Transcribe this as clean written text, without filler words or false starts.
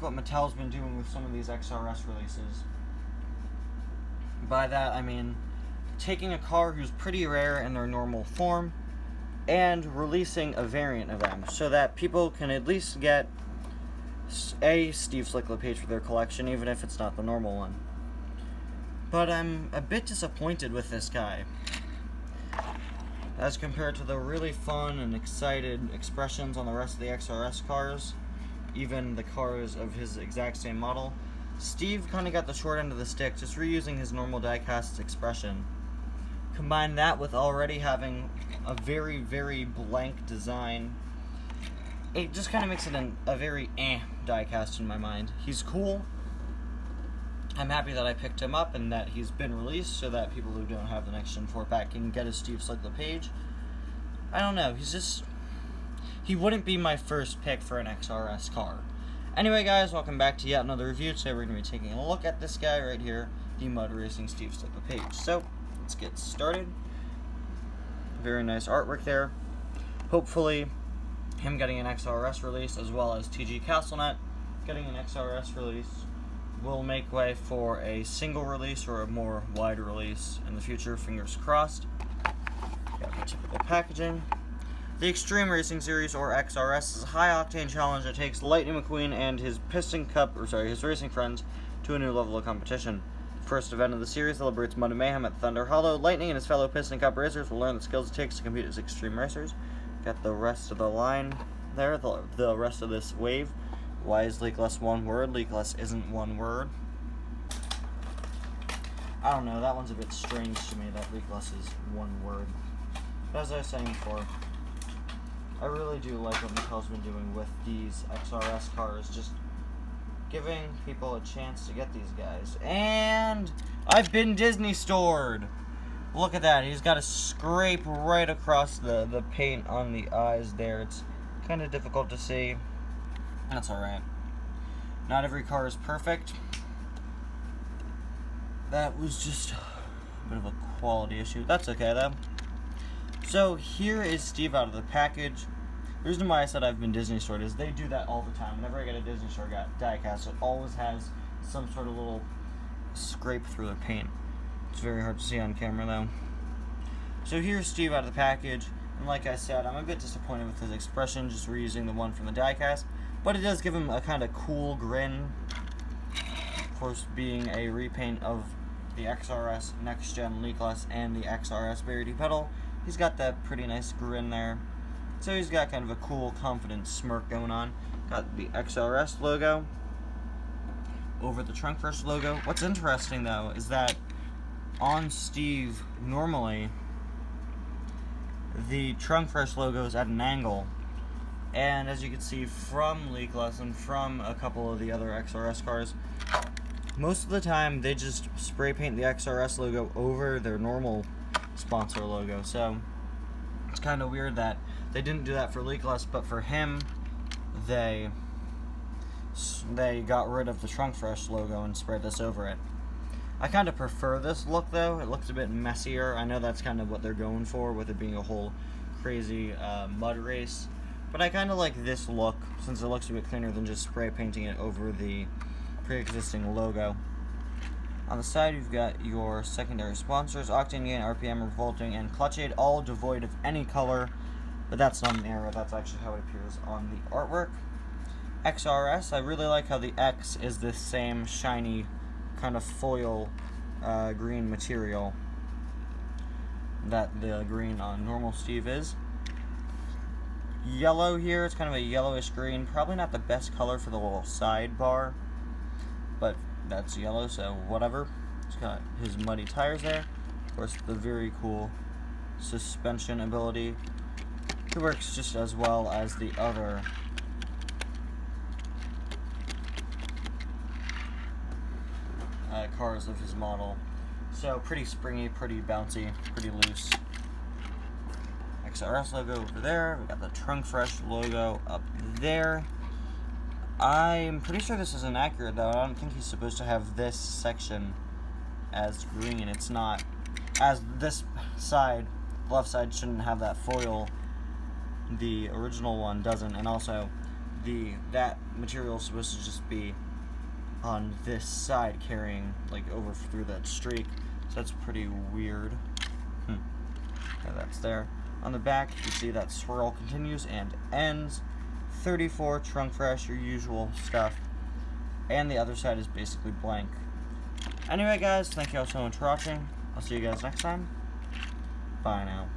what Mattel's been doing with some of these XRS releases. By that, I mean taking a car who's pretty rare in their normal form and releasing a variant of them so that people can at least get a Steve Slick LaPage for their collection, even if it's not the normal one. But I'm a bit disappointed with this guy, as compared to the really fun and excited expressions on the rest of the XRS cars, even the cars of his exact same model. Steve kind of got the short end of the stick, just reusing his normal die-cast expression. Combine that with already having a very, very blank design, it just kind of makes it a very die-cast in my mind. He's cool. I'm happy that I picked him up and that he's been released so that people who don't have the Next Gen 4 pack can get a Steve Slick LaPage. I don't know, he wouldn't be my first pick for an XRS car. Anyway guys, welcome back to yet another review. Today we're going to be taking a look at this guy right here, the Mud Racing Steve Slick LaPage. So, let's get started. Very nice artwork there. Hopefully, him getting an XRS release as well as TG Castlenet getting an XRS release will make way for a single release or a more wide release in the future, fingers crossed. Got the typical packaging. The Extreme Racing Series, or XRS, is a high-octane challenge that takes Lightning McQueen and his his racing friends to a new level of competition. The first event of the series celebrates Mud and Mayhem at Thunder Hollow. Lightning and his fellow Piston Cup racers will learn the skills it takes to compete as extreme racers. Got the rest of the line there, the rest of this wave. Why is Leakless one word? Leakless isn't one word. I don't know, that one's a bit strange to me that Leakless is one word. But as I was saying before, I really do like what Mattel's been doing with these XRS cars, just giving people a chance to get these guys. And I've been Disney stored! Look at that, he's got a scrape right across the paint on the eyes there. It's kind of difficult to see. That's alright. Not every car is perfect. That was just a bit of a quality issue. That's okay though. So here is Steve out of the package. The reason why I said I've been Disney stored is they do that all the time. Whenever I get a Disney store diecast, it always has some sort of little scrape through the paint. It's very hard to see on camera though. So here's Steve out of the package, and like I said, I'm a bit disappointed with his expression, just reusing the one from the diecast, but it does give him a kind of cool grin. Of course, being a repaint of the XRS Next Gen Leakless and the XRS Verity Pedal, he's got that pretty nice grin there. So he's got kind of a cool, confident smirk going on. Got the XRS logo over the Trunk Fresh logo. What's interesting though is that on Steve, normally the Trunk Fresh logo is at an angle, and as you can see from Leakless and from a couple of the other XRS cars, most of the time they just spray paint the XRS logo over their normal sponsor logo. So it's kind of weird that they didn't do that for Leakless, but for him they got rid of the Trunk Fresh logo and sprayed this over it. I kind of prefer this look though. It looks a bit messier. I know that's kind of what they're going for with it being a whole crazy mud race, but I kind of like this look since it looks a bit cleaner than just spray painting it over the pre-existing logo. On the side you've got your secondary sponsors, Octane Gain, RPM, Revolting, and Clutch Aid, all devoid of any color, but that's not an error, that's actually how it appears on the artwork. XRS, I really like how the X is this same shiny kind of foil green material that the green on normal Steve is. Yellow here, it's kind of a yellowish green, probably not the best color for the little sidebar, but that's yellow, so whatever. He's got his muddy tires there. Of course, the very cool suspension ability. It works just as well as the other cars of his model. So pretty springy, pretty bouncy, pretty loose. XRS logo over there. We got the Trunk Fresh logo up there. I'm pretty sure this is inaccurate though. I don't think he's supposed to have this section as green. It's not. As this side, left side, shouldn't have that foil. The original one doesn't, and also that material is supposed to just be on this side, carrying like over through that streak. So that's pretty weird. Okay, that's there. On the back, you see that swirl continues and ends. 34 trunk fresh, your usual stuff. And the other side is basically blank. Anyway, guys, thank you all so much for watching. I'll see you guys next time. Bye now.